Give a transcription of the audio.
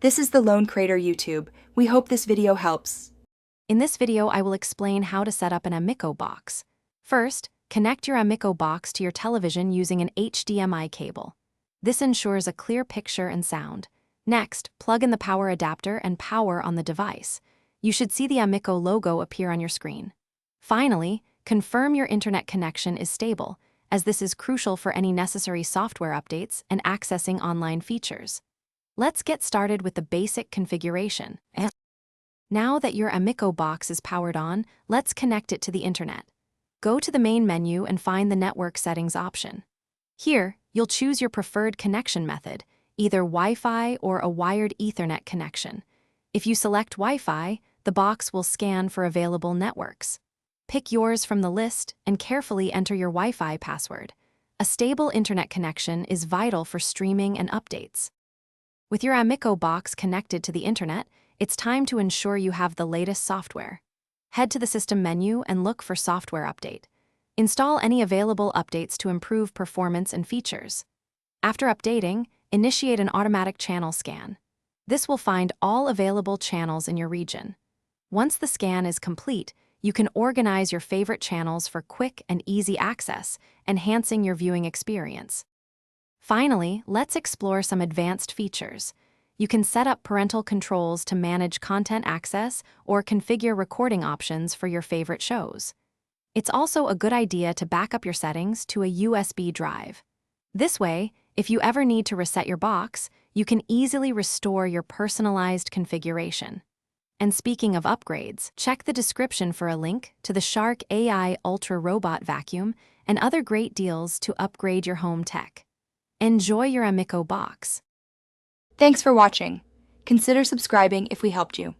This is the Lone Crater YouTube. We hope this video helps. In this video, I will explain how to set up an Amiko box. First, connect your Amiko box to your television using an HDMI cable. This ensures a clear picture and sound. Next, plug in the power adapter and power on the device. You should see the Amiko logo appear on your screen. Finally, confirm your internet connection is stable, as this is crucial for any necessary software updates and accessing online features. Let's get started with the basic configuration. Now that your Amiko box is powered on, let's connect it to the internet. Go to the main menu and find the network settings option. Here, you'll choose your preferred connection method, either Wi-Fi or a wired Ethernet connection. If you select Wi-Fi, the box will scan for available networks. Pick yours from the list and carefully enter your Wi-Fi password. A stable internet connection is vital for streaming and updates. With your Amiko box connected to the internet, it's time to ensure you have the latest software. Head to the System menu and look for Software Update. Install any available updates to improve performance and features. After updating, initiate an automatic channel scan. This will find all available channels in your region. Once the scan is complete, you can organize your favorite channels for quick and easy access, enhancing your viewing experience. Finally, let's explore some advanced features. You can set up parental controls to manage content access or configure recording options for your favorite shows. It's also a good idea to back up your settings to a USB drive. This way, if you ever need to reset your box, you can easily restore your personalized configuration. And speaking of upgrades, check the description for a link to the Shark AI Ultra Robot Vacuum and other great deals to upgrade your home tech. Enjoy your Amiko box. Thanks for watching. Consider subscribing if we helped you.